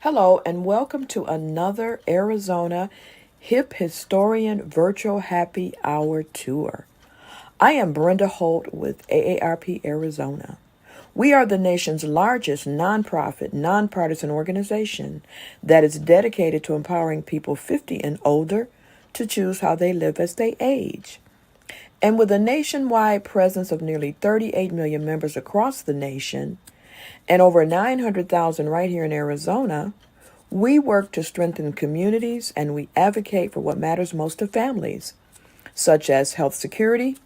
Hello, and welcome to another Arizona Hip Historian Virtual Happy Hour Tour. I am Brenda Holt with AARP Arizona. We are the nation's largest nonprofit, nonpartisan organization that is dedicated to empowering people 50 and older to choose how they live as they age. And with a nationwide presence of nearly 38 million members across the nation and over 900,000 right here in Arizona, we work to strengthen communities and we advocate for what matters most to families, such as health security,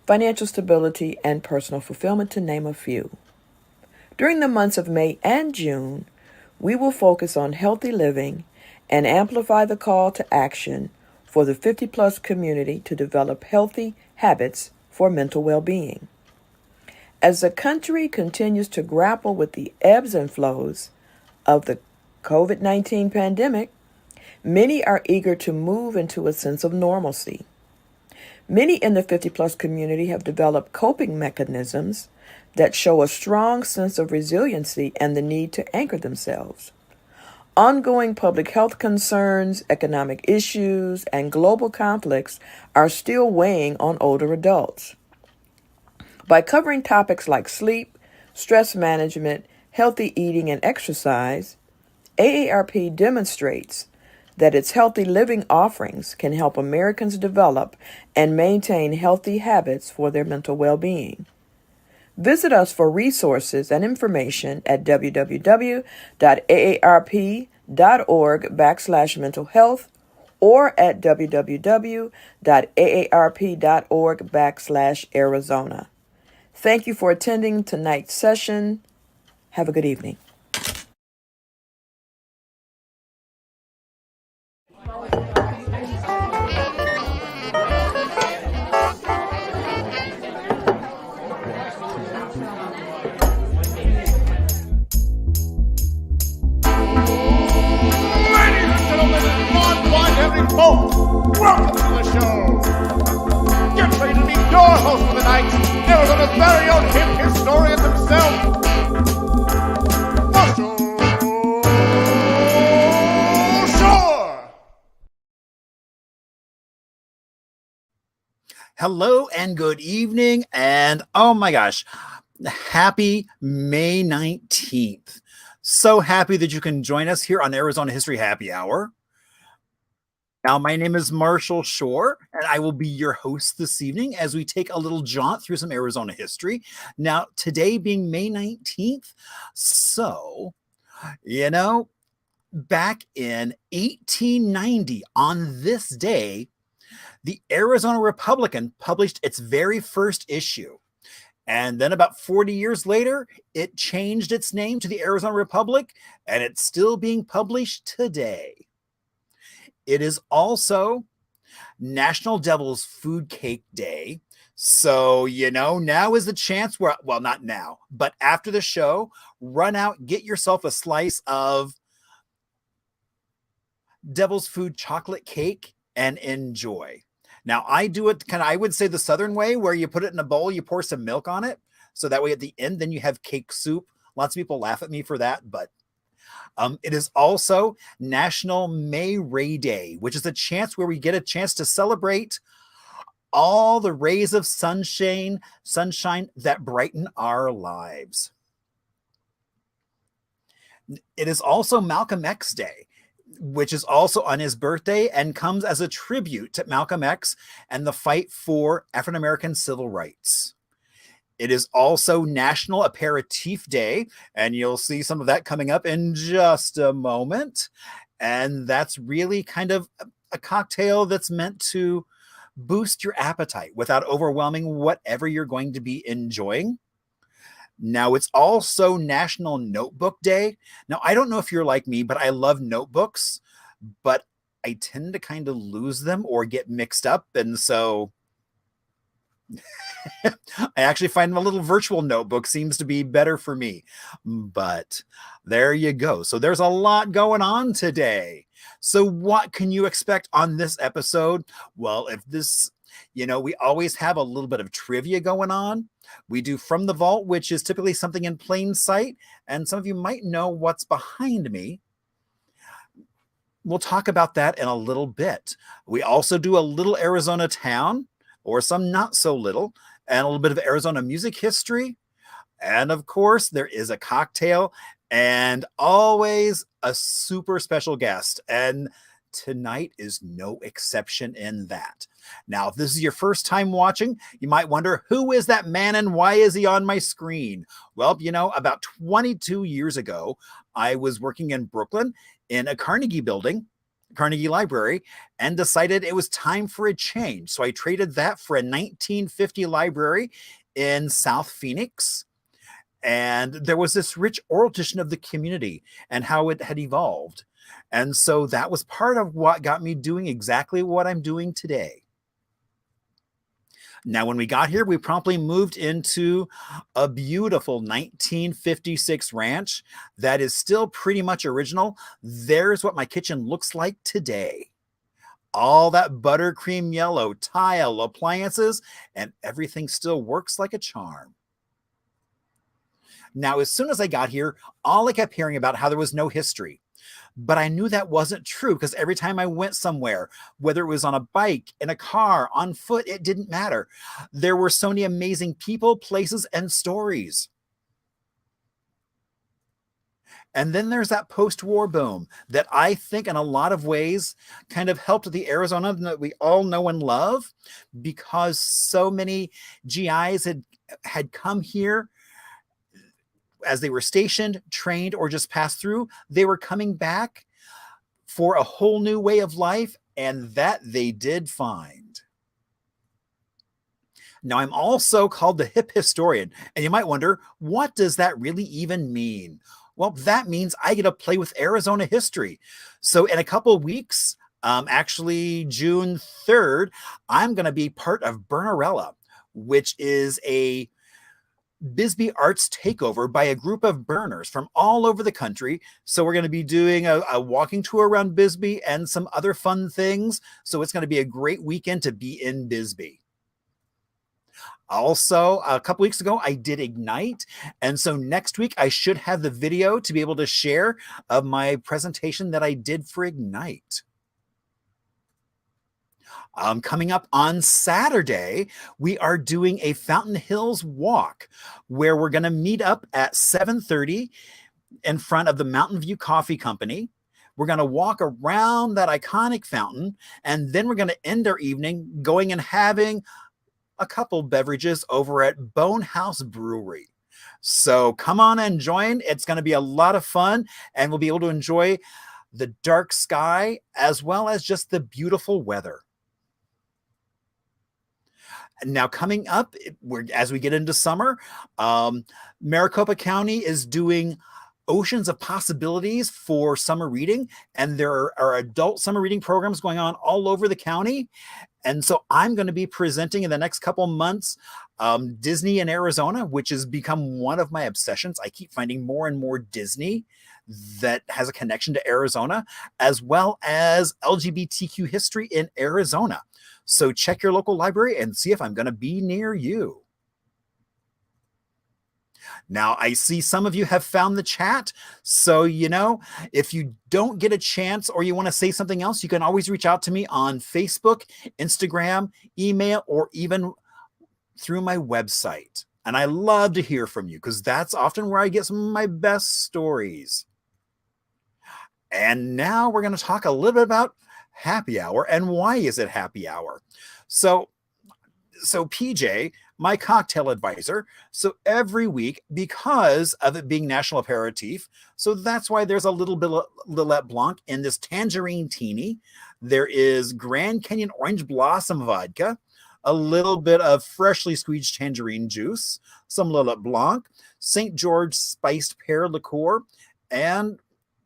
financial stability, and personal fulfillment, to name a few. During the months of May and June, we will focus on healthy living and amplify the call to action for the 50-plus community to develop healthy habits for mental well-being. As the country continues to grapple with the ebbs and flows of the COVID-19 pandemic, many are eager to move into a sense of normalcy. Many in the 50-plus community have developed coping mechanisms that show a strong sense of resiliency and the need to anchor themselves. Ongoing public health concerns, economic issues, and global conflicts are still weighing on older adults. By covering topics like sleep, stress management, healthy eating, and exercise, AARP demonstrates that its healthy living offerings can help Americans develop and maintain healthy habits for their mental well-being. Visit us for resources and information at www.aarp.org/mental health or at www.aarp.org/Arizona. Thank you for attending tonight's session. Have a good evening. Folks, welcome to the show. Get ready to meet your host for the night, Arizona's very own hip historian himself, Marshall Shore. Hello and good evening, and oh my gosh, happy May 19th. So happy that you can join us here on Arizona History Happy Hour. Now, my name is Marshall Shore, and I will be your host this evening as we take a little jaunt through some Arizona history. Now, today being May 19th, so, back in 1890, on this day, the Arizona Republican published its very first issue. And then about 40 years later, it changed its name to the Arizona Republic, and it's still being published today. It is also National Devil's Food Cake Day. So, now is the chance where, well, not now, but after the show, run out, get yourself a slice of Devil's Food chocolate cake and enjoy. Now, I do it I would say the Southern way, where you put it in a bowl, you pour some milk on it. So that way at the end, then you have cake soup. Lots of people laugh at me for that, but it is also National May Ray Day, which is a chance where we get a chance to celebrate all the rays of sunshine that brighten our lives. It is also Malcolm X Day, which is also on his birthday and comes as a tribute to Malcolm X and the fight for African-American civil rights. It is also National Aperitif Day, and you'll see some of that coming up in just a moment. And that's really kind of a cocktail that's meant to boost your appetite without overwhelming whatever you're going to be enjoying. Now, it's also National Notebook Day. Now, I don't know if you're like me, but I love notebooks, but I tend to kind of lose them or get mixed up. And so I actually find a little virtual notebook seems to be better for me. But there you go. So there's a lot going on today. So what can you expect on this episode? Well, if this, we always have a little bit of trivia going on. We do From the Vault, which is typically something in plain sight. And some of you might know what's behind me. We'll talk about that in a little bit. We also do a little Arizona town, or some not so little, and a little bit of Arizona music history. And of course, there is a cocktail and always a super special guest. And tonight is no exception in that. Now, if this is your first time watching, you might wonder, who is that man and why is he on my screen? Well, about 22 years ago, I was working in Brooklyn in a Carnegie building, Carnegie Library, and decided it was time for a change. So I traded that for a 1950 library in South Phoenix. And there was this rich oral tradition of the community and how it had evolved. And so that was part of what got me doing exactly what I'm doing today. Now, when we got here, we promptly moved into a beautiful 1956 ranch that is still pretty much original. There's what my kitchen looks like today. All that buttercream yellow tile, appliances, and everything still works like a charm. Now, as soon as I got here, all I kept hearing about how there was no history. But I knew that wasn't true because every time I went somewhere, whether it was on a bike, in a car, on foot, it didn't matter. There were so many amazing people, places, and stories. And then there's that post-war boom that I think in a lot of ways kind of helped the Arizona that we all know and love, because so many GIs had come here as they were stationed, trained, or just passed through. They were coming back for a whole new way of life, and that they did find. Now, I'm also called the hip historian, and you might wonder, what does that really even mean? Well, that means I get to play with Arizona history. So in a couple of weeks, actually June 3rd, I'm going to be part of Burnarella, which is a Bisbee Arts takeover by a group of burners from all over the country. So we're going to be doing a walking tour around Bisbee and some other fun things. So it's going to be a great weekend to be in Bisbee. Also, a couple weeks ago, I did Ignite. And so next week, I should have the video to be able to share of my presentation that I did for Ignite. Coming up on Saturday, we are doing a Fountain Hills walk where we're going to meet up at 7:30 in front of the Mountain View Coffee Company. We're going to walk around that iconic fountain, and then we're going to end our evening going and having a couple beverages over at Bone House Brewery. So come on and join. It's going to be a lot of fun, and we'll be able to enjoy the dark sky as well as just the beautiful weather. Now, coming up, as we get into summer, Maricopa County is doing Oceans of Possibilities for summer reading, and there are adult summer reading programs going on all over the county. And so I'm going to be presenting in the next couple months Disney in Arizona, which has become one of my obsessions. I keep finding more and more Disney that has a connection to Arizona, as well as LGBTQ history in Arizona. So check your local library and see if I'm going to be near you. Now, I see some of you have found the chat. So, if you don't get a chance or you want to say something else, you can always reach out to me on Facebook, Instagram, email, or even through my website. And I love to hear from you because that's often where I get some of my best stories. And now we're going to talk a little bit about happy hour and why is it happy hour. So PJ, my cocktail advisor, so every week, because of it being National Aperitif, so that's why there's a little bit of Lillet Blanc in this Tangerine Teeny. There is Grand Canyon Orange Blossom Vodka, a little bit of freshly squeezed tangerine juice, some Lillet Blanc, St. George Spiced Pear Liqueur, and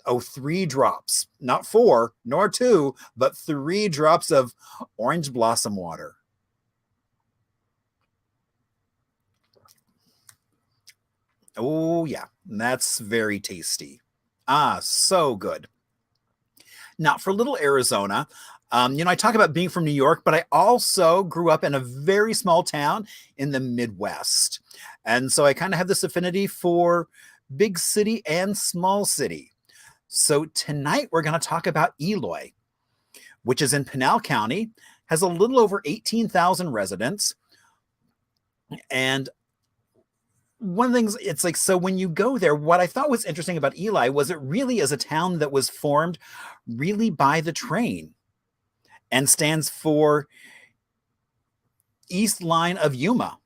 3 drops, not 4 nor 2, but 3 drops of orange blossom water. Oh yeah, that's very tasty. So good. Now for little Arizona, I talk about being from New York, but I also grew up in a very small town in the Midwest. And so I kind of have this affinity for big city and small city. So tonight we're going to talk about Eloy, which is in Pinal County, has a little over 18,000 residents. And one of the things, it's like, so when you go there, what I thought was interesting about Eloy was it really is a town that was formed really by the train and stands for East Line of Yuma.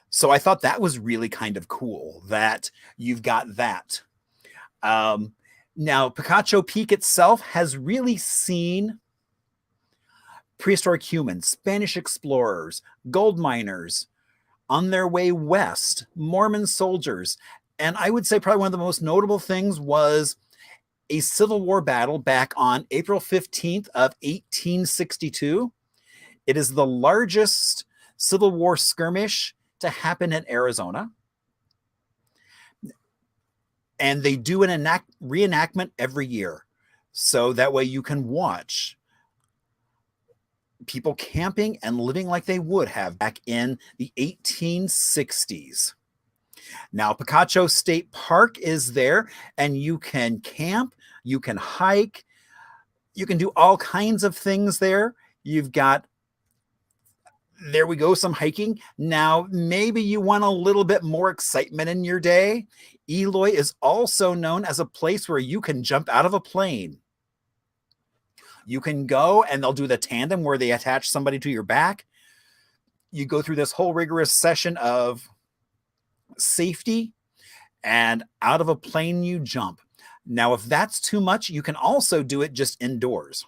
So I thought that was really kind of cool that you've got that. Now, Picacho Peak itself has really seen prehistoric humans, Spanish explorers, gold miners on their way west, Mormon soldiers. And I would say probably one of the most notable things was a Civil War battle back on April 15th of 1862. It is the largest Civil War skirmish to happen in Arizona. And they do an reenactment every year. So that way you can watch people camping and living like they would have back in the 1860s. Now, Picacho State Park is there, and you can camp, you can hike, you can do all kinds of things there. You've got, there we go, some hiking. Now, maybe you want a little bit more excitement in your day. Eloy is also known as a place where you can jump out of a plane. You can go and they'll do the tandem where they attach somebody to your back. You go through this whole rigorous session of safety, and out of a plane you jump. Now, if that's too much, you can also do it just indoors,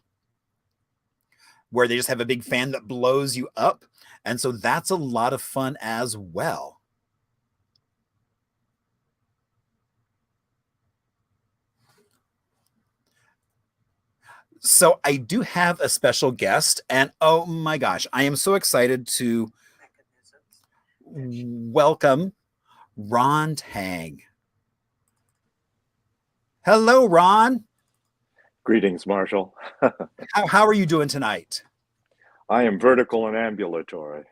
where they just have a big fan that blows you up. And so that's a lot of fun as well. So I do have a special guest, and oh my gosh, I am so excited to welcome Ron Tang. Hello, Ron. Greetings, Marshall. How are you doing tonight? I am vertical and ambulatory,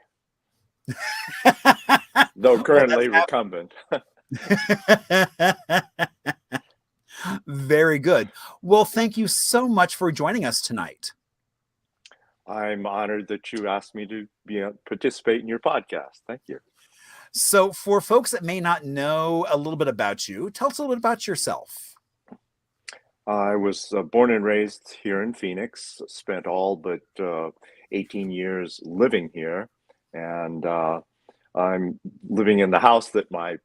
though currently recumbent. Very good. Well, thank you so much for joining us tonight. I'm honored that you asked me to participate in your podcast. Thank you. So for folks that may not know a little bit about you, tell us a little bit about yourself. I was born and raised here in Phoenix, spent all but 18 years living here. And I'm living in the house that my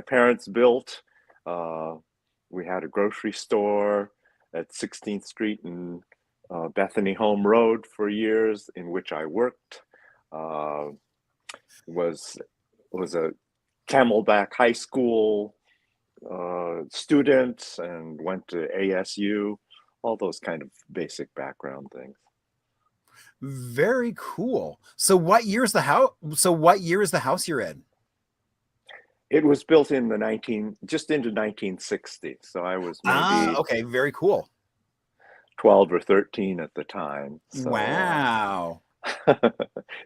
parents built. We had a grocery store at 16th Street and Bethany Home Road for years, in which I worked. Was a Camelback High School student and went to ASU. All those kind of basic background things. Very cool. So what year is the house? So what year is the house you're in? It was built in just into 1960. So I was maybe okay, very cool. 12 or 13 at the time. So, wow.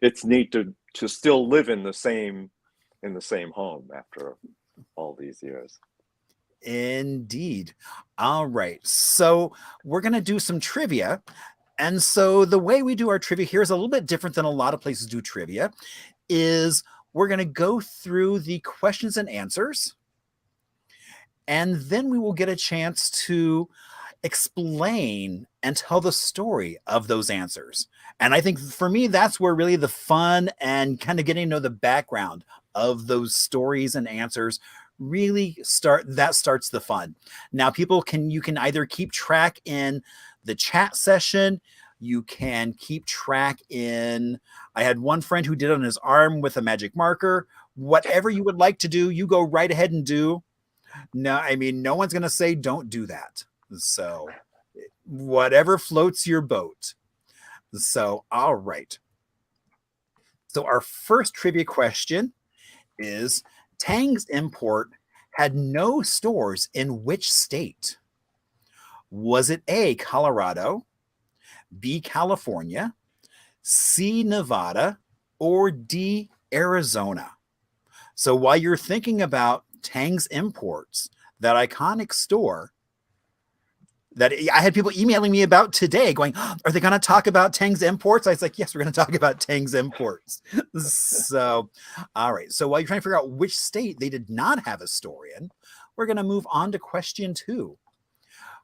It's neat to still live in the same home after all these years. Indeed. All right. So we're going to do some trivia. And so the way we do our trivia here is a little bit different than a lot of places do trivia, is we're going to go through the questions and answers, and then we will get a chance to explain and tell the story of those answers. And I think for me, that's where really the fun and kind of getting to know the background of those stories and answers really starts the fun. Now, you can either keep track in the chat session. You can keep track I had one friend who did it on his arm with a magic marker. Whatever you would like to do, you go right ahead and do. No, I mean, no one's going to say don't do that. So whatever floats your boat. So, all right. So our first trivia question is, Tang's Import had no stores in which state? Was it A, Colorado, B, California, C, Nevada, or D, Arizona? So while you're thinking about Tang's Imports, that iconic store, that I had people emailing me about today going, oh, are they going to talk about Tang's imports? I was like, yes, we're going to talk about Tang's imports. So, all right. So while you're trying to figure out which state they did not have a store in, we're going to move on to question 2.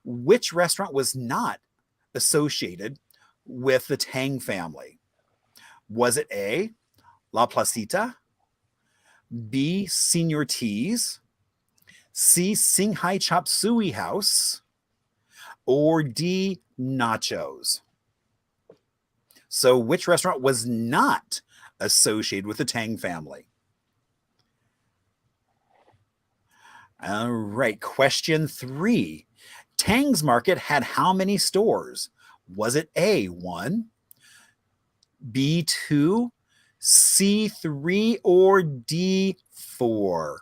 Which restaurant was not associated with the Tang family? Was it A, La Placita, B, Senor T's, C, Singhai Chop Suey House, or D, Nachos? So which restaurant was not associated with the Tang family? All right, question 3. Tang's Market had how many stores? Was it A, 1, B, 2, C, 3, or D, 4?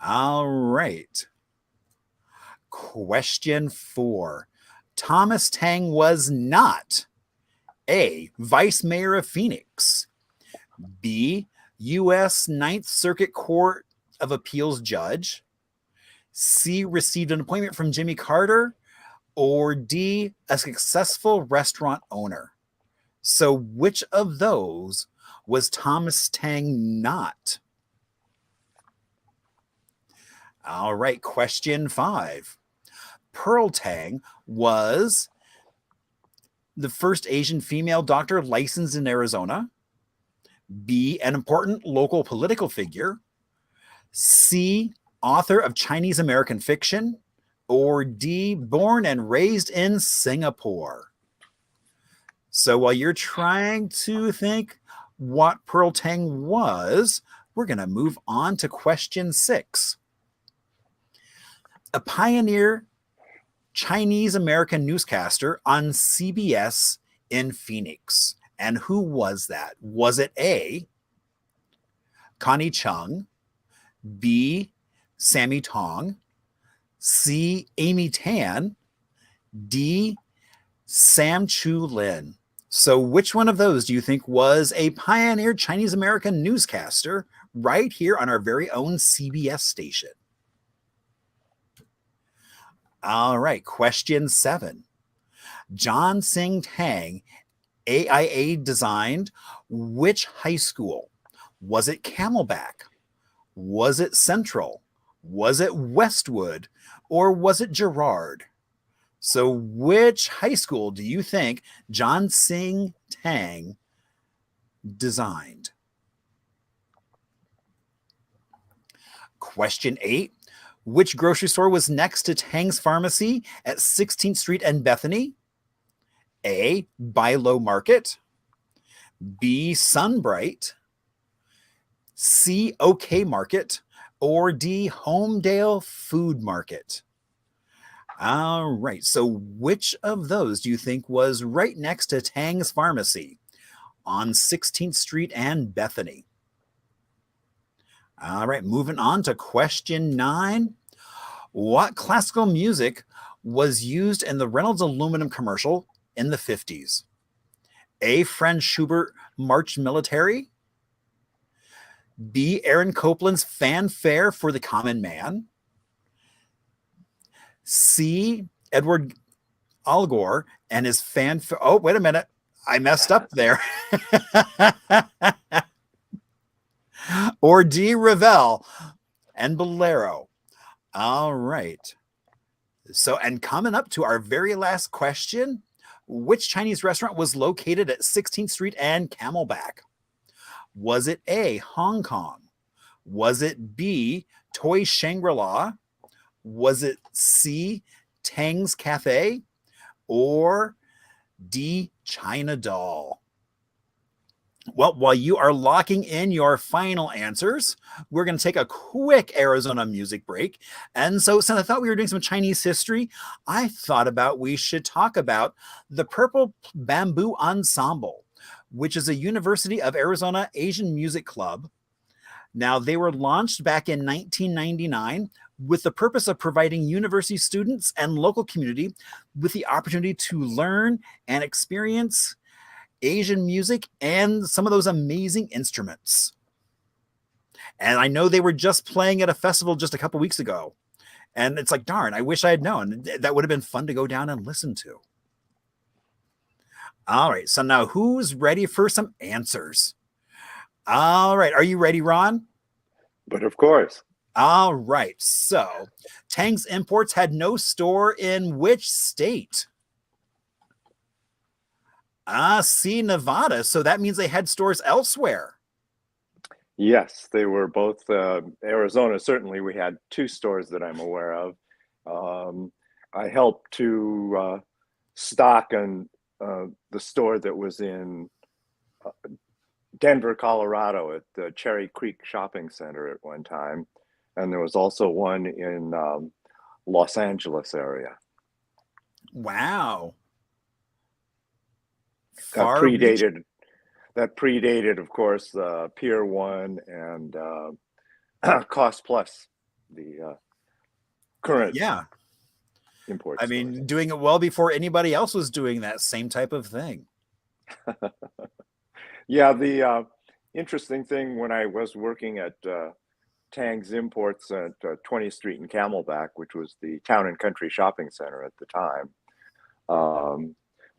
All right. Question 4. Thomas Tang was not A, Vice Mayor of Phoenix, B, U.S. Ninth Circuit Court of Appeals judge, C, received an appointment from Jimmy Carter, or D, a successful restaurant owner? So which of those was Thomas Tang not? All right, question 5. Pearl Tang was the first Asian female doctor licensed in Arizona, B, an important local political figure, C, author of Chinese American fiction, or D, born and raised in Singapore? So while you're trying to think what Pearl Tang was, we're going to move on to question 6. A pioneer Chinese American newscaster on CBS in Phoenix. And who was that? Was it A, Connie Chung, B, Sammy Tong, C, Amy Tan, D, Sam Chu Lin? So which one of those do you think was a pioneer Chinese American newscaster right here on our very own CBS station? All right, question 7. John Sing Tang, AIA designed which high school? Was it Camelback? Was it Central? Was it Westwood? Or was it Girard? So which high school do you think John Sing Tang designed? Question 8. Which grocery store was next to Tang's Pharmacy at 16th Street and Bethany? A, Bilo Market, B, Sunbright, C, OK Market, or D, Homedale Food Market? All right, so which of those do you think was right next to Tang's Pharmacy on 16th Street and Bethany? All right, moving on to question 9. What classical music was used in the Reynolds aluminum commercial in the 50s? A, Franz Schubert March Military, B, Aaron Copland's Fanfare for the Common Man, C, Edward Algor and his fanfare. Oh, wait a minute. I messed up there. Or D, Ravel and Bolero. All right. So, and coming up to our very last question, which Chinese restaurant was located at 16th Street and Camelback? Was it A, Hong Kong? Was it B, Toy Shangri-La? Was it C, Tang's Cafe? Or D, China Doll? Well, while you are locking in your final answers, we're going to take a quick Arizona music break. And so since I thought we were doing some Chinese history, I thought about we should talk about the Purple Bamboo Ensemble, which is a University of Arizona Asian music club. Now, they were launched back in 1999 with the purpose of providing university students and local community with the opportunity to learn and experience Asian music and some of those amazing instruments. And I know they were just playing at a festival just a couple weeks ago. And it's like, darn, I wish I had known. That would have been fun to go down and listen to. All right. So now who's ready for some answers? All right. Are you ready, Ron? But of course. All right. So Tang's Imports had no store in which state? C, Nevada. So that means they had stores elsewhere. Yes, they were both Arizona. Certainly, we had two stores that I'm aware of. I helped to stock the store that was in Denver, Colorado, at the Cherry Creek Shopping Center at one time, and there was also one in Los Angeles area. Wow. That predated, of course, Pier 1 and Cost Plus, the current import I stores. mean, doing it well before anybody else was doing that same type of thing. Yeah, the interesting thing when I was working at Tang's Imports at 20th Street in Camelback, which was the town and country shopping center at the time,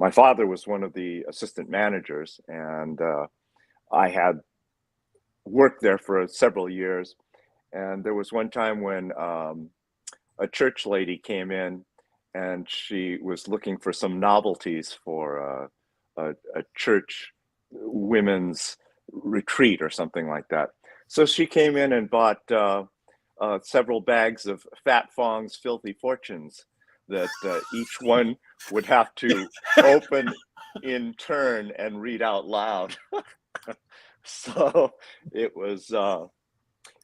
my father was one of the assistant managers, and I had worked there for several years. And there was one time when a church lady came in, and she was looking for some novelties for a church women's retreat or something like that. So she came in and bought several bags of Fat Fong's Filthy Fortunes that each one would have to open in turn and read out loud. So it was,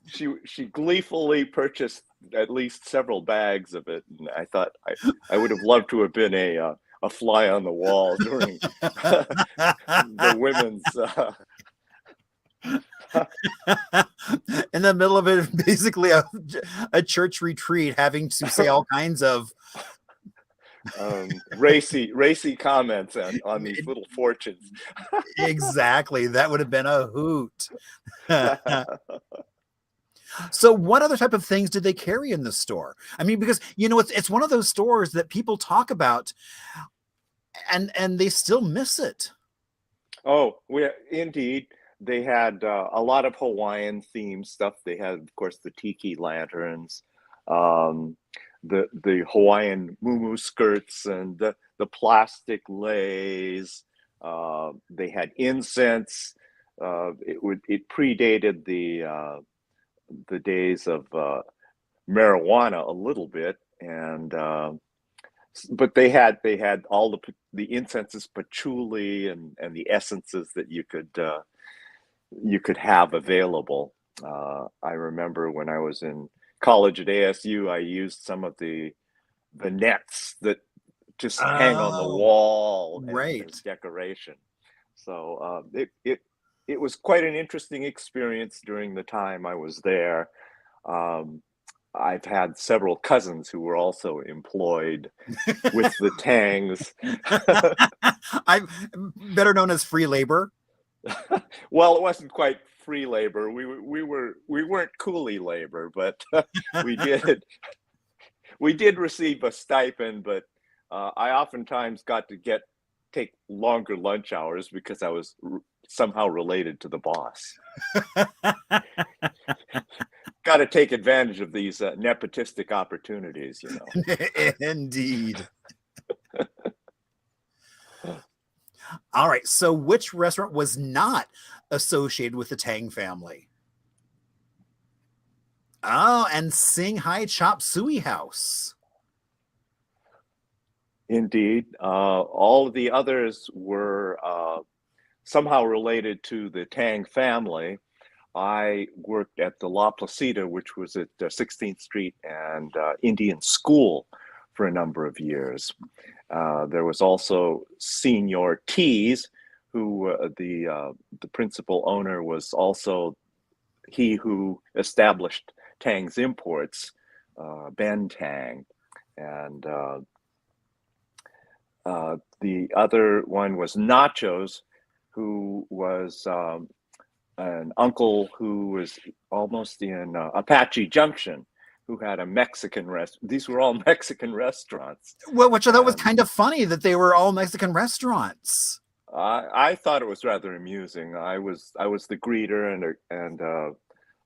she gleefully purchased at least several bags of it. And I thought I would have loved to have been a fly on the wall during the women's in the middle of it, basically a church retreat, having to say all kinds of racy comments on these little fortunes. Exactly. That would have been a hoot. So what other type of things did they carry in the store? I mean, because, you know, it's one of those stores that people talk about and they still miss it. Oh, indeed. They had a lot of Hawaiian themed stuff. They had, of course, the tiki lanterns, the Hawaiian muumuu skirts, and the plastic leis. They had incense. It predated the days of marijuana a little bit, and but they had all the incenses, patchouli, and the essences that you could have available. I remember when I was in college at ASU, I used some of the nets that just hang on the wall as decoration. So it was quite an interesting experience during the time I was there. I've had several cousins who were also employed with the Tangs. I'm better known as free labor. Well, it wasn't quite free labor. We weren't coolie labor, but we did receive a stipend. But I oftentimes got to take longer lunch hours because I was somehow related to the boss. Got to take advantage of these nepotistic opportunities, you know. Indeed. All right. So which restaurant was not associated with the Tang family? Oh, and Sing Hai Chop Suey House. Indeed. All of the others were somehow related to the Tang family. I worked at the La Placida, which was at 16th Street and Indian School for a number of years. There was also Senor T's, who the principal owner was also he who established Tang's Imports, Ben Tang. And the other one was Nachos, who was an uncle who was almost in Apache Junction, who had a Mexican restaurant. These were all Mexican restaurants. Well, which I thought was And kind of funny that they were all Mexican restaurants. I thought it was rather amusing. I was the greeter and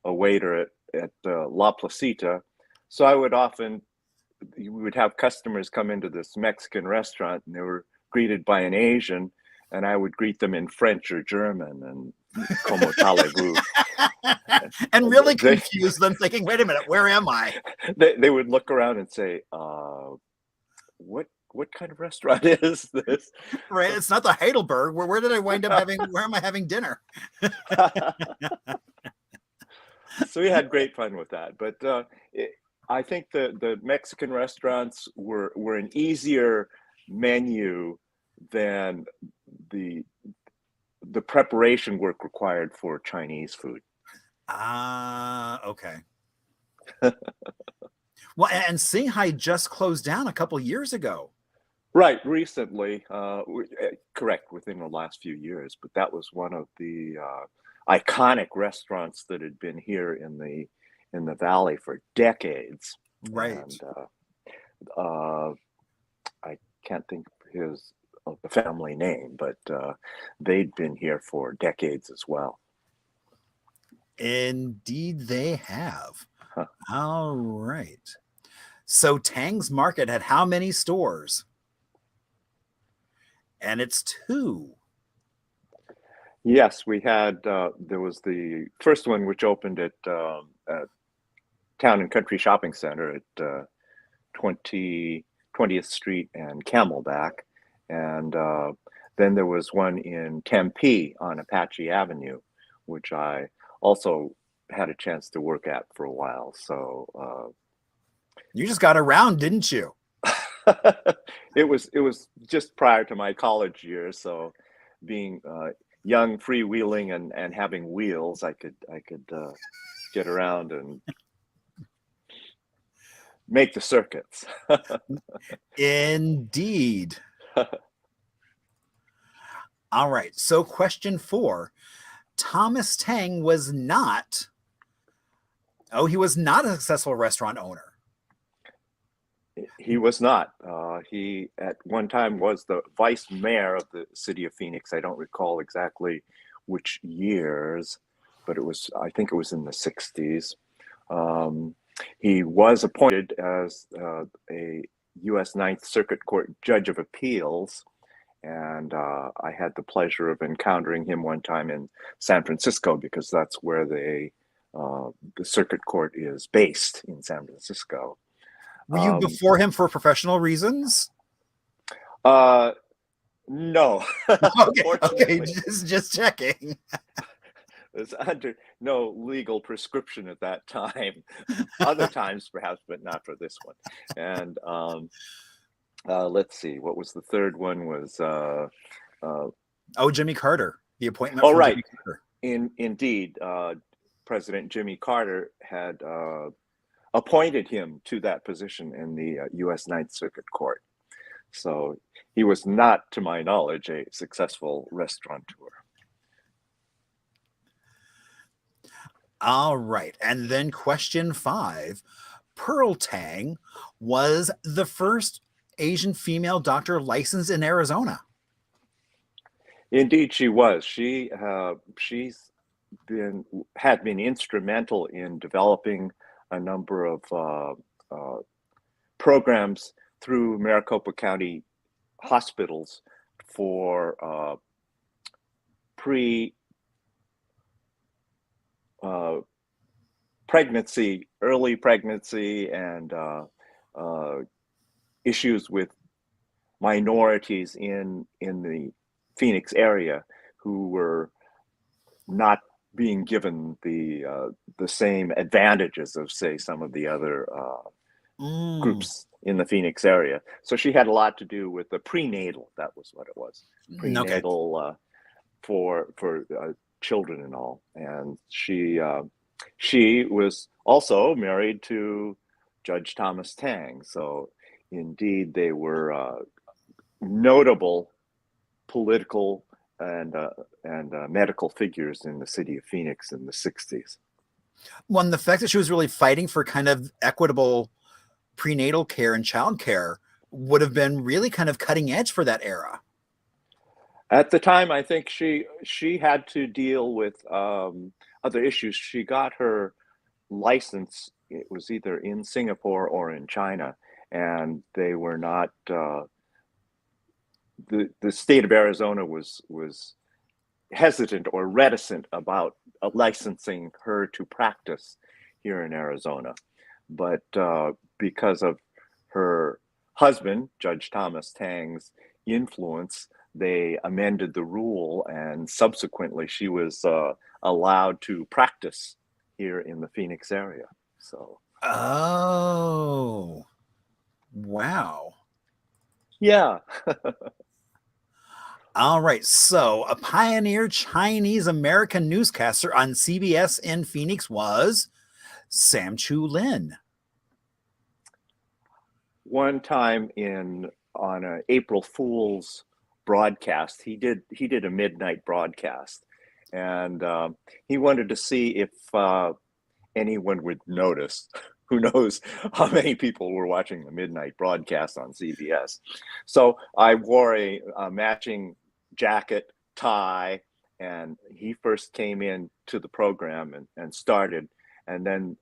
a waiter at La Placita, so I would often we would have customers come into this Mexican restaurant and they were greeted by an Asian, and I would greet them in French or German and "Como talez-vous?" And really They, confuse them, thinking, "Wait a minute, where am I?" they would look around and say, what kind of restaurant is this?" Right? It's not the Heidelberg. Where did I wind up having? Where am I having dinner? So we had great fun with that. But I think the Mexican restaurants were an easier menu than the preparation work required for Chinese food. Ah, okay. Well, and Shanghai just closed down a couple years ago. Right, recently, correct, within the last few years, but that was one of the iconic restaurants that had been here in the valley for decades. Right. And I can't think of the family name, but they'd been here for decades as well. Indeed, they have. Huh. All right. So Tang's Market had how many stores? And it's 2. Yes, we had. There was the first one, which opened at Town and Country Shopping Center at 20th Street and Camelback, and then there was one in Tempe on Apache Avenue, which I also had a chance to work at for a while. So You just got around, didn't you? it was just prior to my college years, so being young, freewheeling, and having wheels, I could get around and make the circuits. Indeed. All right. So question 4. Thomas Tang was not. Oh, he was not a successful restaurant owner. He was not. He at one time was the vice mayor of the city of Phoenix. I don't recall exactly which years, but I think it was in the 60s. He was appointed as a U.S. Ninth Circuit Court Judge of Appeals, and I had the pleasure of encountering him one time in San Francisco, because that's where the circuit court is based, in San Francisco. Were you before him for professional reasons? No. Okay, just checking. Was under no legal prescription at that time. Other times, perhaps, but not for this one. And let's see, what was the third one? Was Jimmy Carter, the appointment. Oh, right. Jimmy Carter. Indeed, President Jimmy Carter had appointed him to that position in the U.S. Ninth Circuit Court. So he was not, to my knowledge, a successful restaurateur. All right. And then question 5. Pearl Tang was the first Asian female doctor licensed in Arizona. Indeed, she was. Had been instrumental in developing a number of programs through Maricopa County hospitals for early pregnancy, and issues with minorities in the Phoenix area who were not being given the same advantages of, say, some of the other groups in the Phoenix area. So she had a lot to do with the prenatal. That was what it was. Prenatal for children and all. And she was also married to Judge Thomas Tang. So indeed, they were notable political and medical figures in the city of Phoenix in the 60s. Well, and the fact that she was really fighting for kind of equitable prenatal care and child care would have been really kind of cutting edge for that era. At the time, I think she had to deal with other issues. She got her license. It was either in Singapore or in China, and they were not. The state of Arizona was hesitant or reticent about licensing her to practice here in Arizona, but because of her husband, Judge Thomas Tang's influence, they amended the rule, and subsequently she was allowed to practice here in the Phoenix area. So, oh, wow. yeah. All right. So, a pioneer Chinese American newscaster on CBS in Phoenix was Sam Chu Lin. One time on a April Fool's broadcast, he did a midnight broadcast, and he wanted to see if anyone would notice. Who knows how many people were watching the midnight broadcast on CBS? So I wore a matching jacket, tie, and he first came in to the program and started. And then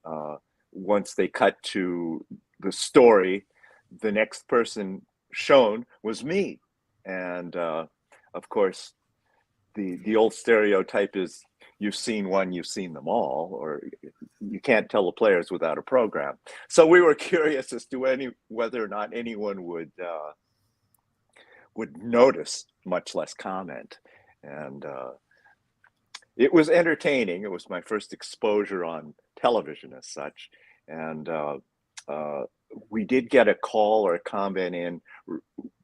once they cut to the story, the next person shown was me. And of course, the old stereotype is you've seen one, you've seen them all, or you can't tell the players without a program. So we were curious as to whether or not anyone would notice, much less comment. And it was entertaining. It was my first exposure on television as such. And we did get a call or a comment in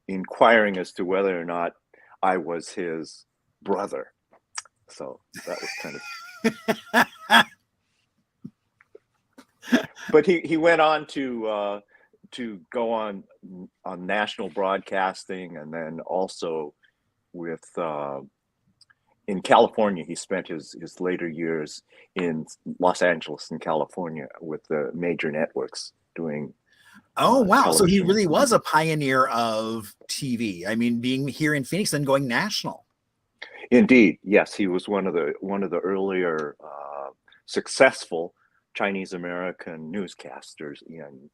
inquiring as to whether or not I was his brother. So that was kind of. But he went on to go on national broadcasting, and then also with in California. He spent his later years in Los Angeles in California with the major networks doing. Oh, wow. Television. So he really was a pioneer of TV. I mean, being here in Phoenix and going national. Indeed, yes, he was one of the earlier successful Chinese American newscasters in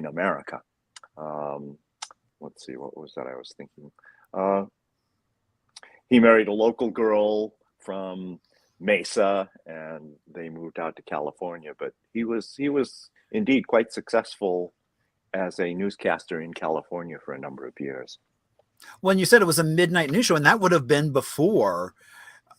America. Let's see, what was that I was thinking? He married a local girl from Mesa, and they moved out to California. But he was indeed quite successful as a newscaster in California for a number of years. When you said it was a midnight news show, and that would have been before,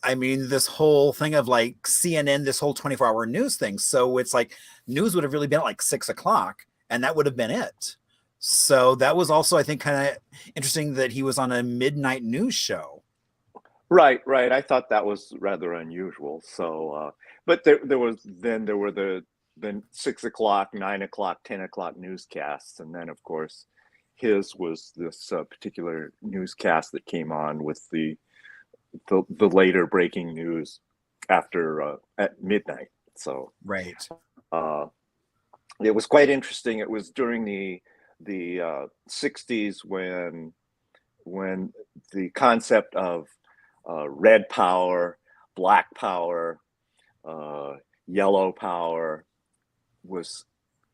I mean, this whole thing of like CNN, this whole 24-hour news thing. So it's like news would have really been at like 6 o'clock, and that would have been it. So that was also, I think, kind of interesting that he was on a midnight news show. Right. I thought that was rather unusual. So, but there were the 6 o'clock, 9 o'clock, 10 o'clock newscasts, and then of course his was this particular newscast that came on with the later breaking news after at midnight. So right, it was quite interesting. It was during the 60s when the concept of red power, black power, yellow power was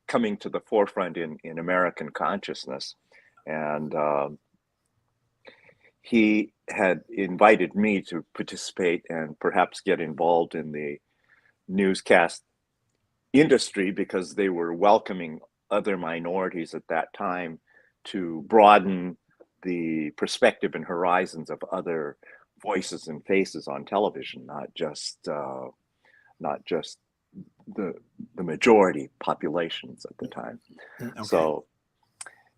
coming to the forefront in American consciousness. And he had invited me to participate and perhaps get involved in the newscast industry because they were welcoming other minorities at that time to broaden the perspective and horizons of other voices and faces on television, not just the majority populations at the time. Okay. So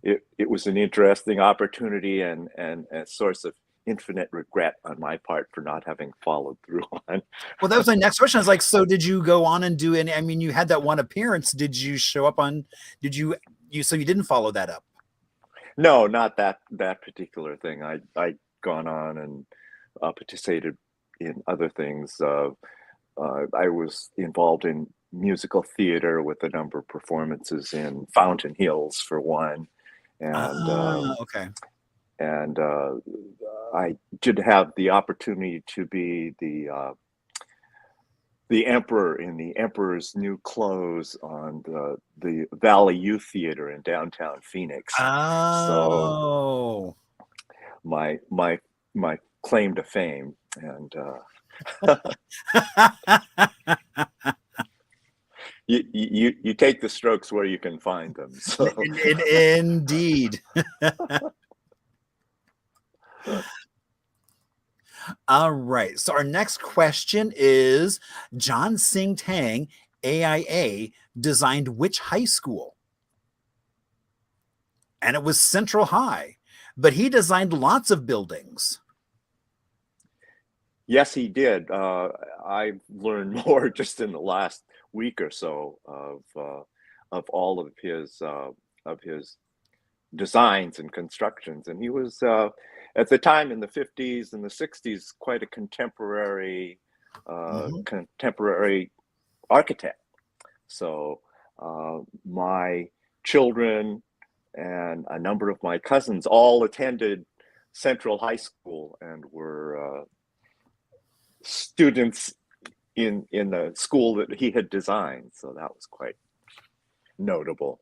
it was an interesting opportunity and a source of infinite regret on my part for not having followed through on. Well, that was my next question. I was like, so did you go on and do any? I mean, you had that one appearance. Did you show up on? Did you? So you didn't follow that up? No, not that particular thing. I'd gone on and participated in other things. I was involved in musical theater with a number of performances in Fountain Hills for one, and Okay. and I did have the opportunity to be the emperor in the Emperor's New Clothes on the Valley Youth Theater in downtown Phoenix. So Oh. my claim to fame, and you take the strokes where you can find them. So Indeed. All right. So our next question is John Sing Tang, AIA, designed which high school? And it was Central High, but he designed lots of buildings. yes, he did. I've learned more just in the last week or so of all of his designs and constructions, and he was at the time in the 50s and the 60s quite a Mhm. contemporary architect. So my children and a number of my cousins all attended Central High School and were students in the school that he had designed. So that was quite notable.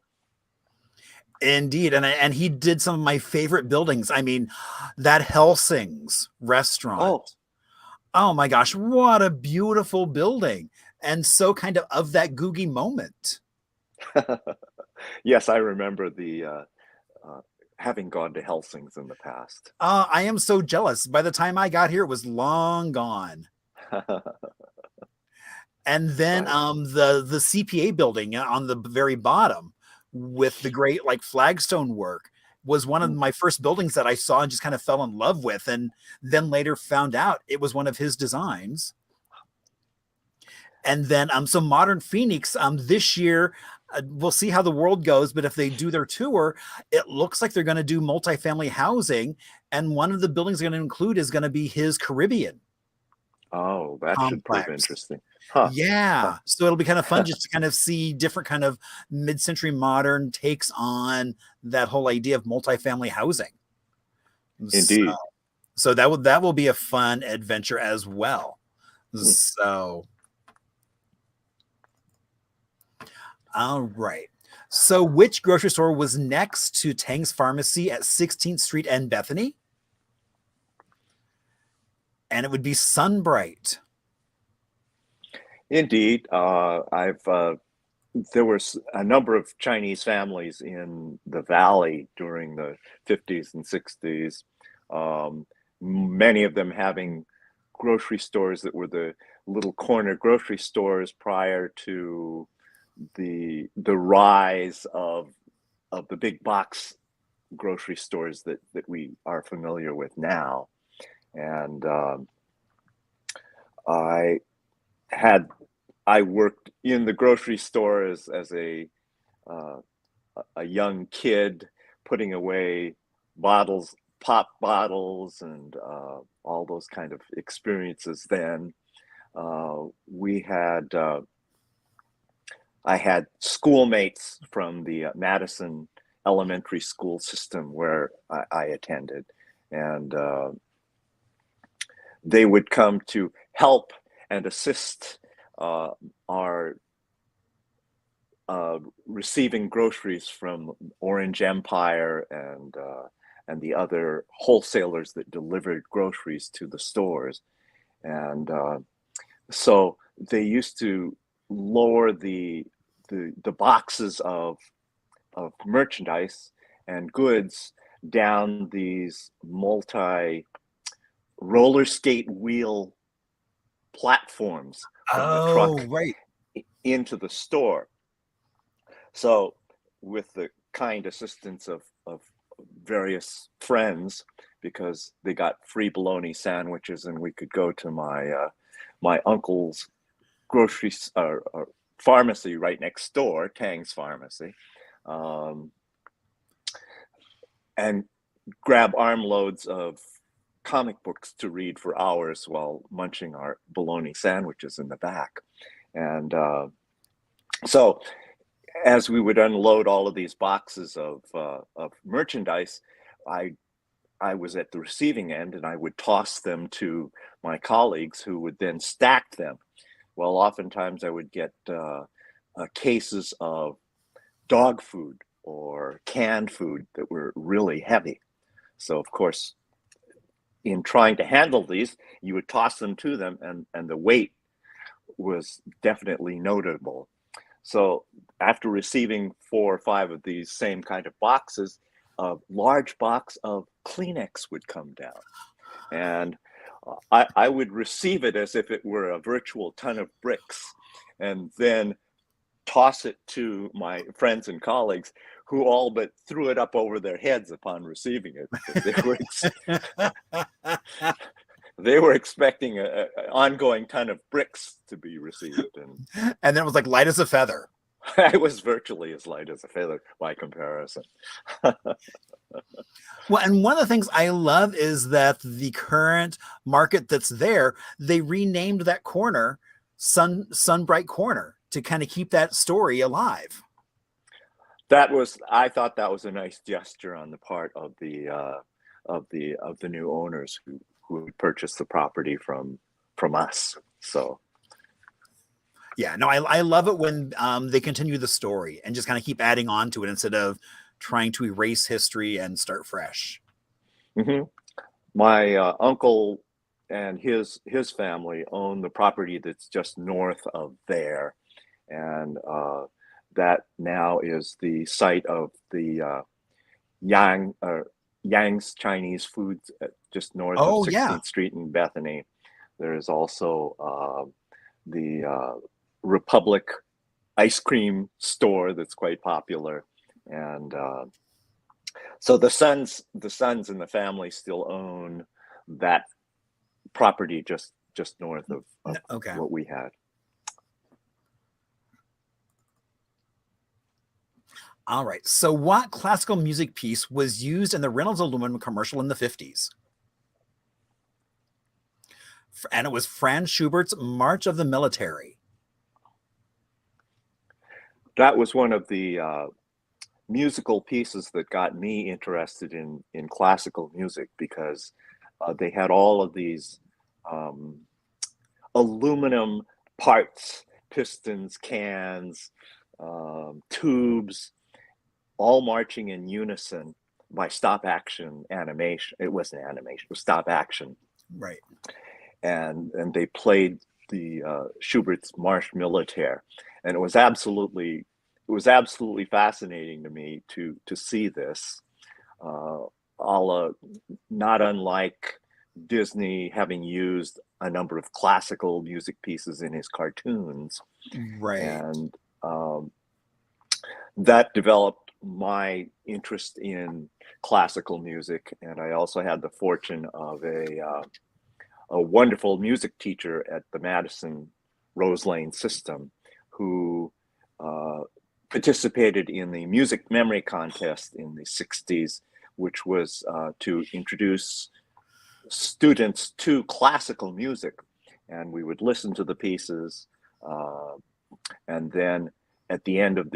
Indeed. And he did some of my favorite buildings. I mean, that Helsing's restaurant. Oh, Oh my gosh, what a beautiful building. And so kind of that Googie moment. yes, I remember the having gone to Helsing's in the past. I am so jealous. By the time I got here, it was long gone. And then Right. the CPA building on the very bottom with the great like flagstone work was one of my first buildings that I saw and just kind of fell in love with, and then later found out it was one of his designs. And then so Modern Phoenix this year, we'll see how the world goes, but if they do their tour, it looks like they're going to do multifamily housing, and one of the buildings they're going to include is going to be his Caribbean Oh, that should prove complex. interesting. Huh. Yeah. So it'll be kind of fun just to kind of see different kind of mid-century modern takes on that whole idea of multifamily housing. Indeed. So that will be a fun adventure as well. So all right. So which grocery store was next to Tang's Pharmacy at 16th Street and Bethany? And it would be Sunbright. Indeed. There was a number of Chinese families in the valley during the 50s and 60s, many of them having grocery stores that were the little corner grocery stores prior to the rise of the big box grocery stores that we are familiar with now. And I worked in the grocery store as a young kid, putting away bottles, pop bottles, and all those kind of experiences. Then I had schoolmates from the Madison elementary school system where I attended, and they would come to help and assist our receiving groceries from Orange Empire and the other wholesalers that delivered groceries to the stores. And so they used to lower the boxes of merchandise and goods down these multi roller skate wheel platforms from the truck Right. into the store. So with the kind assistance of various friends, because they got free bologna sandwiches and we could go to my uncle's grocery pharmacy right next door, Tang's Pharmacy, and grab armloads of comic books to read for hours while munching our bologna sandwiches in the back. And so as we would unload all of these boxes of merchandise, I was at the receiving end, and I would toss them to my colleagues, who would then stack them. Well, oftentimes I would get cases of dog food or canned food that were really heavy. So, of course, in trying to handle these, you would toss them to them, and the weight was definitely notable. So after receiving 4 or 5 of these same kind of boxes, a large box of Kleenex would come down. And I would receive it as if it were a virtual ton of bricks, and then toss it to my friends and colleagues, who all but threw it up over their heads upon receiving it, because they were expecting an ongoing ton of bricks to be received. And then it was like light as a feather. I was virtually as light as a feather by comparison. Well, and one of the things I love is that the current market that's there, they renamed that corner Sunbright Corner to kind of keep that story alive. I thought that was a nice gesture on the part of the new owners who purchased the property from us. So yeah, no, I love it when they continue the story and just kind of keep adding on to it instead of trying to erase history and start fresh. Mm-hmm. My uncle and his family own the property that's just north of there, and that now is the site of the Yang's Chinese food, just north of 16th Street in Bethany. There is also the Republic ice cream store that's quite popular, and so the sons and the family still own that property just north of what we had. All right. So what classical music piece was used in the Reynolds aluminum commercial in the 50s? And it was Franz Schubert's March of the Military. That was one of the musical pieces that got me interested in classical music, because they had all of these aluminum parts, pistons, cans, tubes, all marching in unison by stop action animation. It wasn't animation, it was stop action. Right. And they played the Schubert's Marche Militaire, and it was absolutely fascinating to me to see this, not unlike Disney having used a number of classical music pieces in his cartoons. Right. And that developed my interest in classical music. And I also had the fortune of a wonderful music teacher at the Madison Rose Lane system, who participated in the music memory contest in the 60s, which was to introduce students to classical music. And we would listen to the pieces, and then at the end of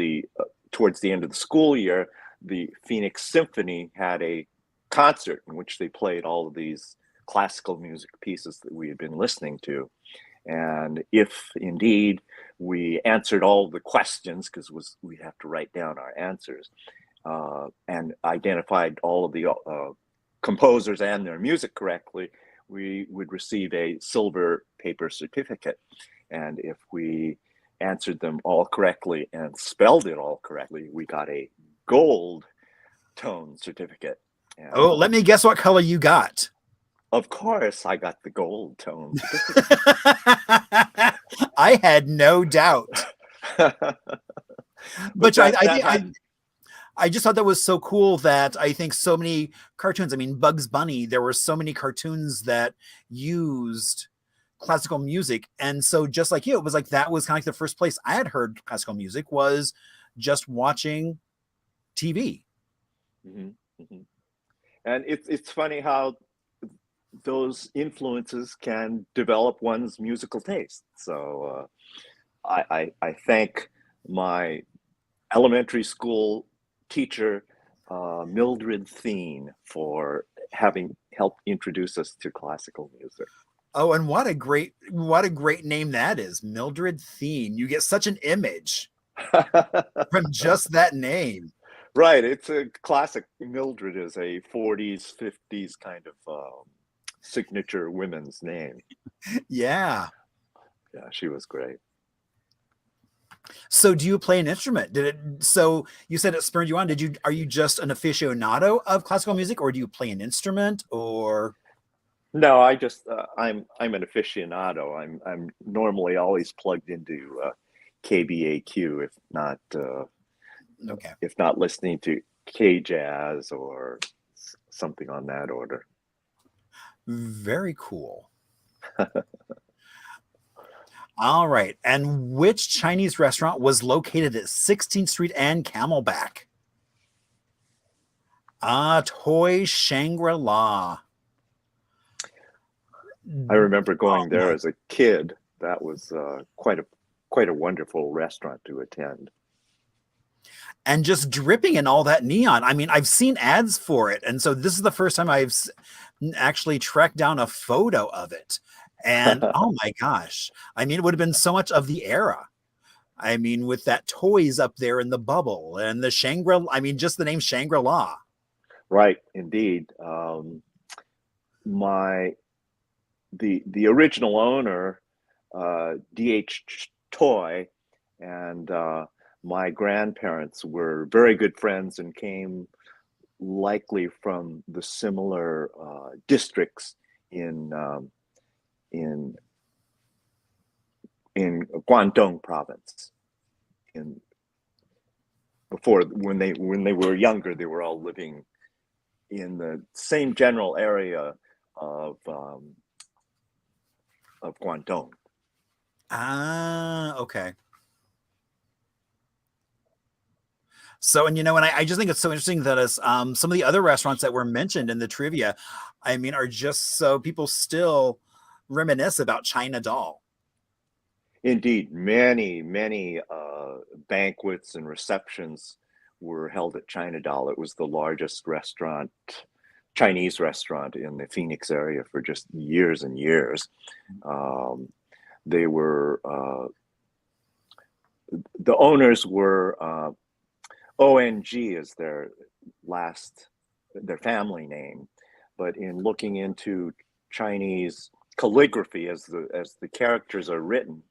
towards the end of the school year, the Phoenix Symphony had a concert in which they played all of these classical music pieces that we had been listening to. And if indeed we answered all the questions, because we have to write down our answers, and identified all of the composers and their music correctly, we would receive a silver paper certificate. And if we answered them all correctly and spelled it all correctly, we got a gold tone certificate. And let me guess what color you got. Of course, I got the gold tone. I had no doubt. But I just thought that was so cool that I think so many cartoons, I mean, Bugs Bunny, there were so many cartoons that used classical music. And so just like you, it was like, that was kind of like the first place I had heard classical music was just watching TV. Mm-hmm. Mm-hmm. And it's funny how those influences can develop one's musical taste. So I thank my elementary school teacher, Mildred Thien, for having helped introduce us to classical music. Oh, and what a great name that is, Mildred Thien. You get such an image from just that name. Right, it's a classic. Mildred is a 40s, 50s kind of signature women's name. Yeah. Yeah, she was great. So do you play an instrument? So you said it spurred you on. Are you just an aficionado of classical music, or do you play an instrument, or? No, I just I'm an aficionado. I'm normally always plugged into KBAQ, Okay. if not listening to K jazz or something on that order. Very cool. All right. And which Chinese restaurant was located at 16th Street and Camelback? Toy Shangri-La. I remember going Oh there my. as a kid. That was quite a wonderful restaurant to attend. And just dripping in all that neon. I mean, I've seen ads for it. And so this is the first time I've actually tracked down a photo of it. And oh my gosh. I mean, it would have been so much of the era. I mean, with that toys up there in the bubble and the I mean, just the name Shangri-La. Right, indeed. The original owner, D.H. Toy, and my grandparents were very good friends and came likely from the similar districts in in Guangdong province. In before when they were younger, they were all living in the same general area of Guangdong. Okay. So, and and I just think it's so interesting that some of the other restaurants that were mentioned in the trivia, I mean, are just so people still reminisce about China Doll. Indeed, many banquets and receptions were held at China Doll. It was the largest Chinese restaurant in the Phoenix area for just years and years. They were the owners were ONG is their family name, but in looking into Chinese calligraphy as the characters are written,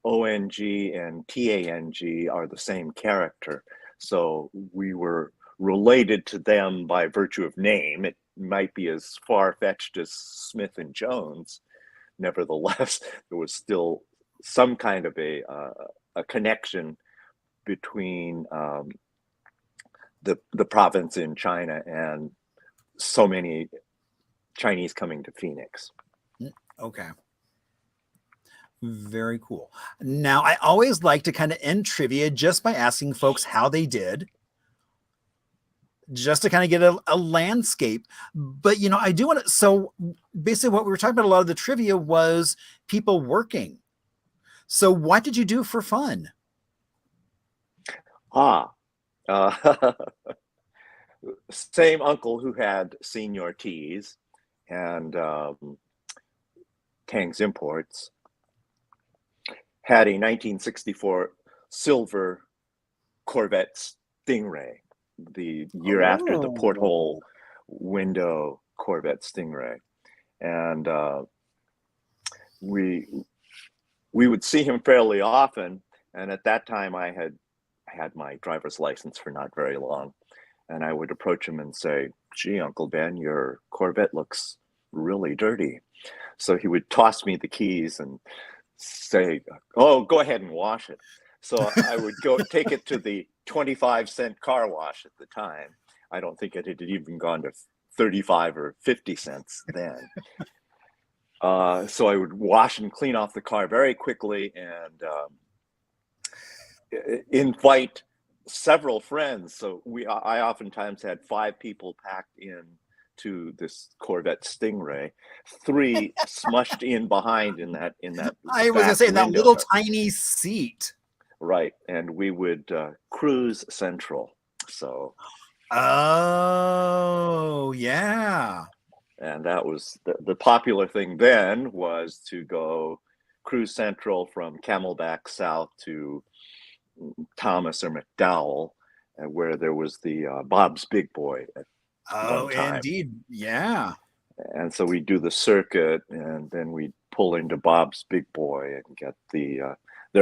ONG and TANG are the same character. So we were related to them by virtue of name. It might be as far-fetched as Smith and Jones. Nevertheless, there was still some kind of a connection between the province in China and so many Chinese coming to Phoenix. Okay. Very cool. Now, I always like to kind of end trivia just by asking folks how they did, just to kind of get a landscape. But, I do want to. So basically, what we were talking about, a lot of the trivia was people working. So what did you do for fun? Same uncle who had Senior Teas and Tang's Imports had a 1964 silver Corvette Stingray, the year after the porthole window Corvette Stingray. And we would see him fairly often. And at that time, I had my driver's license for not very long. And I would approach him and say, "Gee, Uncle Ben, your Corvette looks really dirty." So he would toss me the keys and say, "Oh, go ahead and wash it." So I would go take it to the 25-cent car wash at the time. I don't think it had even gone to 35 or 50 cents then. So I would wash and clean off the car very quickly and invite several friends. So I oftentimes had 5 people packed in to this Corvette Stingray, 3 smushed in behind in that I was gonna back say in that window. little tiny seat. Right, and we would cruise Central. So, Oh, yeah. and that was the popular thing then, was to go cruise Central from Camelback South to Thomas or McDowell, where there was the Bob's Big Boy at Oh, one time. indeed. Yeah. And so we do the circuit, and then we pull into Bob's Big Boy and get their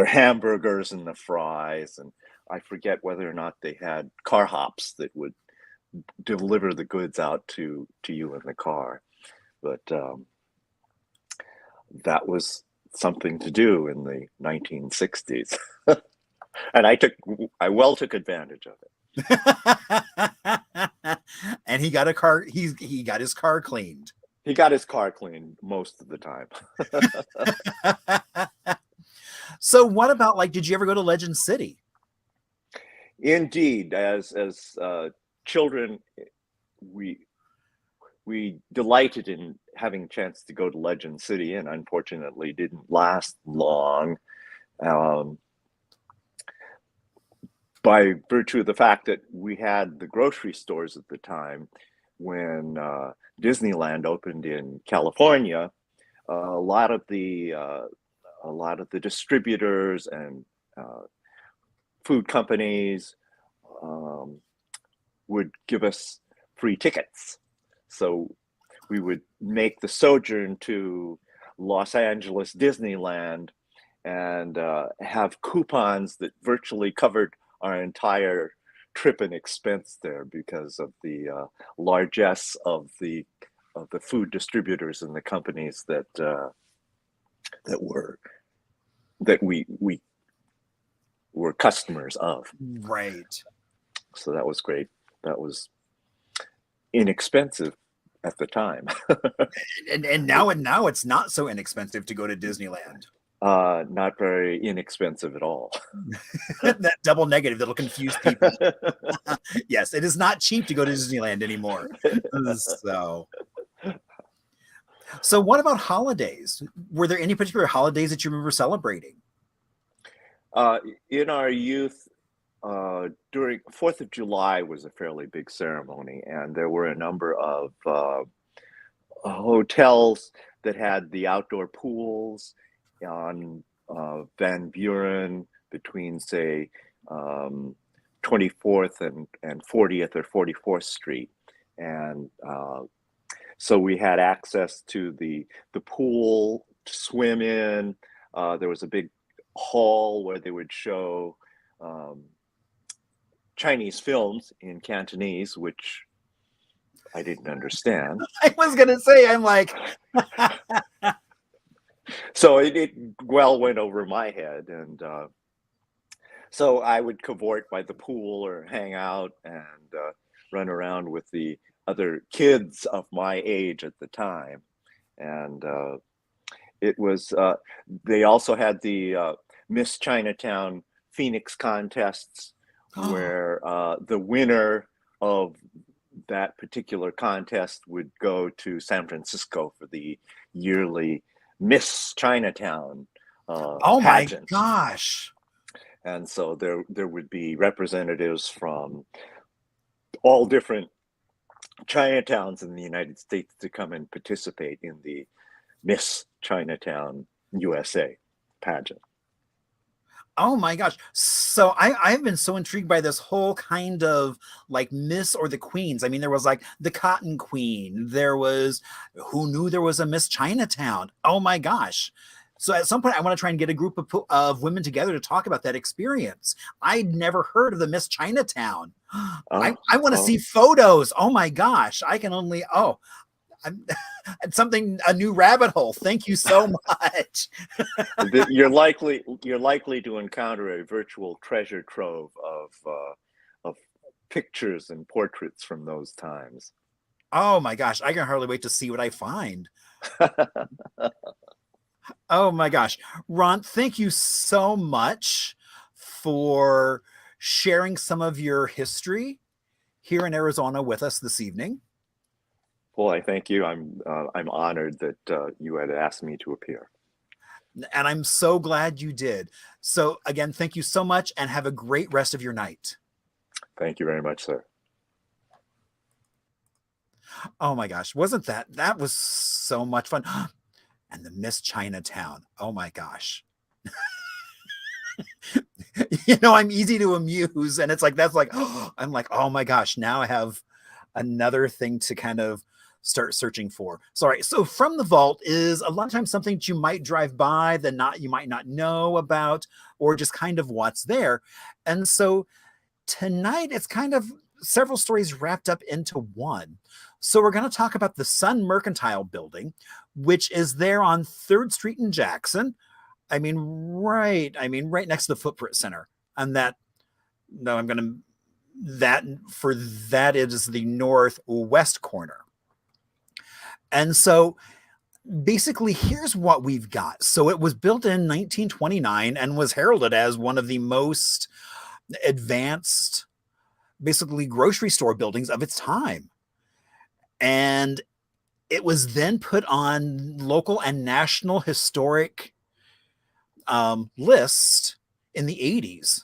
hamburgers and the fries. And I forget whether or not they had car hops that would deliver the goods out to you in the car. But that was something to do in the 1960s. And I well took advantage of it. And he got a car. He got his car cleaned. He got his car cleaned most of the time. So what about, like, did you ever go to Legend City? Indeed, as children, we delighted in having a chance to go to Legend City, and unfortunately didn't last long. By virtue of the fact that we had the grocery stores at the time, when Disneyland opened in California, a lot of the distributors and food companies would give us free tickets. So we would make the sojourn to Los Angeles Disneyland and have coupons that virtually covered our entire trip and expense there, because of the largesse of the food distributors and the companies that we were customers of. Right. So that was great. That was inexpensive at the time. and now it's not so inexpensive to go to Disneyland. Not very inexpensive at all. That double negative that'll confuse people. Yes, it is not cheap to go to Disneyland anymore. So what about holidays? Were there any particular holidays that you remember celebrating? In our youth, during 4th of July was a fairly big ceremony, and there were a number of hotels that had the outdoor pools on Van Buren between, say, 24th and 40th or 44th Street. And so we had access to the pool to swim in. There was a big hall where they would show Chinese films in Cantonese, which I didn't understand. I was going to say, I'm like... So it well went over my head, and so I would cavort by the pool or hang out and run around with the other kids of my age at the time. And it was, they also had the Miss Chinatown Phoenix contests, where the winner of that particular contest would go to San Francisco for the yearly Miss Chinatown pageant. My gosh. And so there would be representatives from all different Chinatowns in the United States to come and participate in the Miss Chinatown USA pageant. Oh my gosh. So I've been so intrigued by this whole kind of like Miss or the Queens. I mean, there was like the Cotton Queen. There was, who knew there was a Miss Chinatown? Oh my gosh. So at some point I want to try and get a group of women together to talk about that experience. I'd never heard of the Miss Chinatown. I want to see photos. Oh my gosh. I can only, a new rabbit hole. Thank you so much. You're likely to encounter a virtual treasure trove of pictures and portraits from those times. Oh my gosh, I can hardly wait to see what I find. Oh my gosh. Ron, thank you so much for sharing some of your history here in Arizona with us this evening. Well, I thank you. I'm honored that you had asked me to appear. And I'm so glad you did. So again, thank you so much and have a great rest of your night. Thank you very much, sir. Oh my gosh, that was so much fun. And the Miss Chinatown. Oh my gosh. I'm easy to amuse. And it's like, that's like, I'm like, oh my gosh, now I have another thing to kind of start searching for. Sorry. So From the Vault is a lot of times something that you might drive by that you might not know about, or just kind of what's there. And so tonight it's kind of several stories wrapped up into one. So we're going to talk about the Sun Mercantile Building, which is there on 3rd Street in Jackson. Right next to the Footprint Center. And that is the northwest corner. And so basically here's what we've got. So it was built in 1929 and was heralded as one of the most advanced, basically, grocery store buildings of its time. And it was then put on local and national historic list in the 80s.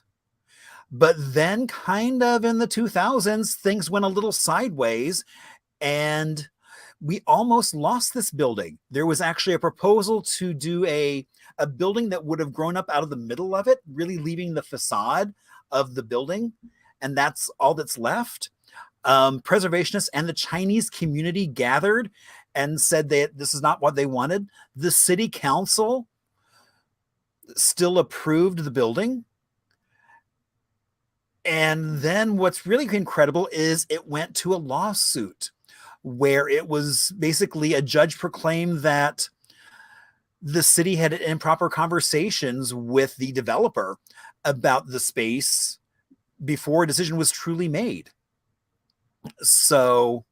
But then kind of in the 2000s, things went a little sideways and we almost lost this building. There was actually a proposal to do a building that would have grown up out of the middle of it, really leaving the facade of the building. And that's all that's left. Preservationists and the Chinese community gathered and said that this is not what they wanted. The city council still approved the building. And then what's really incredible is it went to a lawsuit where it was basically a judge proclaimed that the city had improper conversations with the developer about the space before a decision was truly made. So,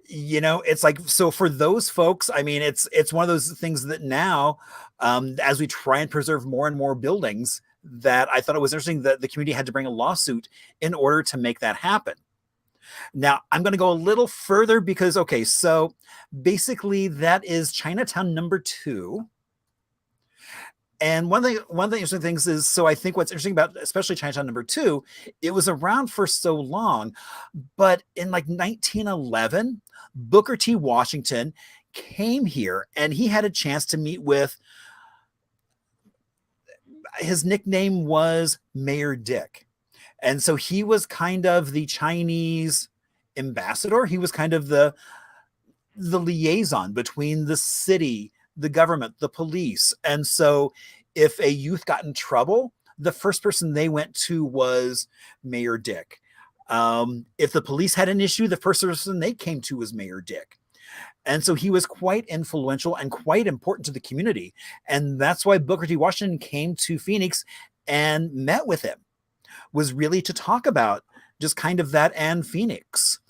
it's like, so for those folks, it's one of those things that now, as we try and preserve more and more buildings, that I thought it was interesting that the community had to bring a lawsuit in order to make that happen. Now, I'm going to go a little further because, okay, so basically that is Chinatown number 2. And one of the interesting things is, so I think what's interesting about especially Chinatown number 2, it was around for so long, but in like 1911, Booker T. Washington came here and he had a chance to meet with, his nickname was Mayor Dick. And so he was kind of the Chinese ambassador. He was kind of the liaison between the city, the government, the police. And so if a youth got in trouble, the first person they went to was Mayor Dick. If the police had an issue, the first person they came to was Mayor Dick. And so he was quite influential and quite important to the community. And that's why Booker T. Washington came to Phoenix and met with him, was really to talk about just kind of that and Phoenix.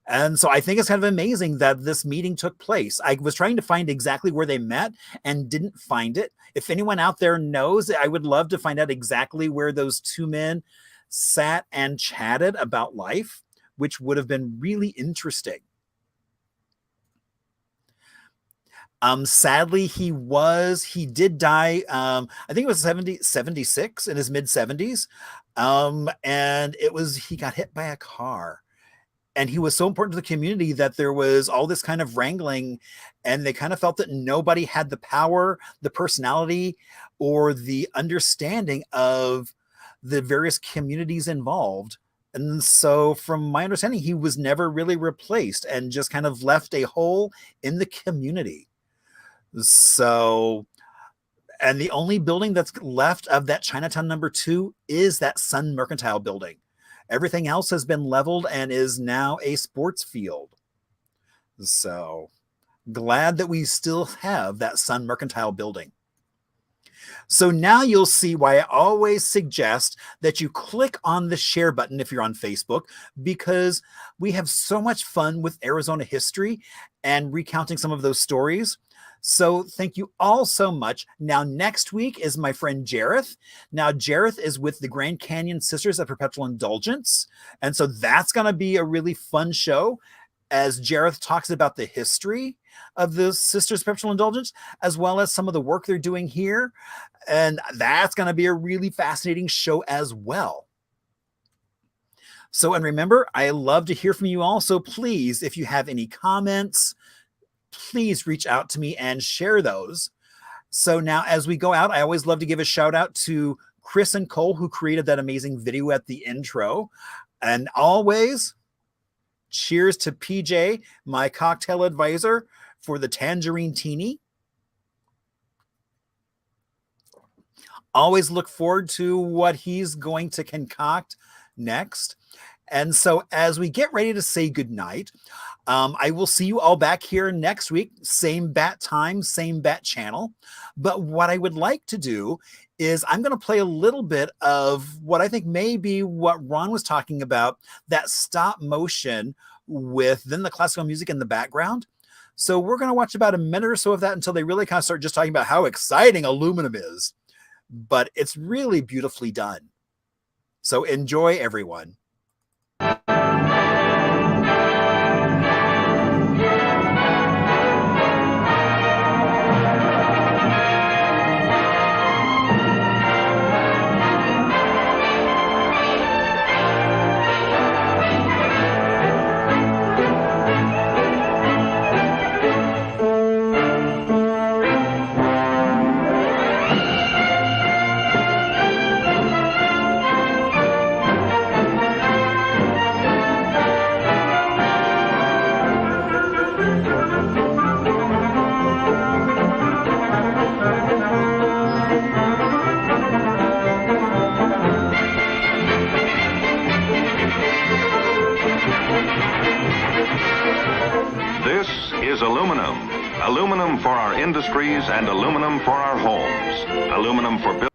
And so I think it's kind of amazing that this meeting took place. I was trying to find exactly where they met and didn't find it. If anyone out there knows, I would love to find out exactly where those two men sat and chatted about life, which would have been really interesting. Sadly, he did die. I think it was 76 in his mid 70s. And he got hit by a car. And he was so important to the community that there was all this kind of wrangling, and they kind of felt that nobody had the power, the personality, or the understanding of the various communities involved. And so from my understanding, he was never really replaced and just kind of left a hole in the community. So, and the only building that's left of that Chinatown number 2 is that Sun Mercantile building. Everything else has been leveled and is now a sports field. So glad that we still have that Sun Mercantile building. So now you'll see why I always suggest that you click on the share button if you're on Facebook, because we have so much fun with Arizona history and recounting some of those stories. So thank you all so much. Now, next week is my friend Jareth. Now, Jareth is with the Grand Canyon Sisters of Perpetual Indulgence. And so that's going to be a really fun show. as Jareth talks about the history of the Sisters Perpetual Indulgence, as well as some of the work they're doing here. And that's going to be a really fascinating show as well. So, and remember, I love to hear from you all. So please, if you have any comments, please reach out to me and share those. So now as we go out, I always love to give a shout out to Chris and Cole, who created that amazing video at the intro. And always, cheers to PJ, my cocktail advisor, for the Tangerine Teeny. Always look forward to what he's going to concoct next. And so as we get ready to say goodnight, I will see you all back here next week, same bat time, same bat channel. But what I would like to do is I'm going to play a little bit of what I think may be what Ron was talking about, that stop motion with then the classical music in the background. So we're going to watch about a minute or so of that until they really kind of start just talking about how exciting aluminum is. But it's really beautifully done. So enjoy, everyone. Aluminum for our industries and aluminum for our homes. Aluminum for building.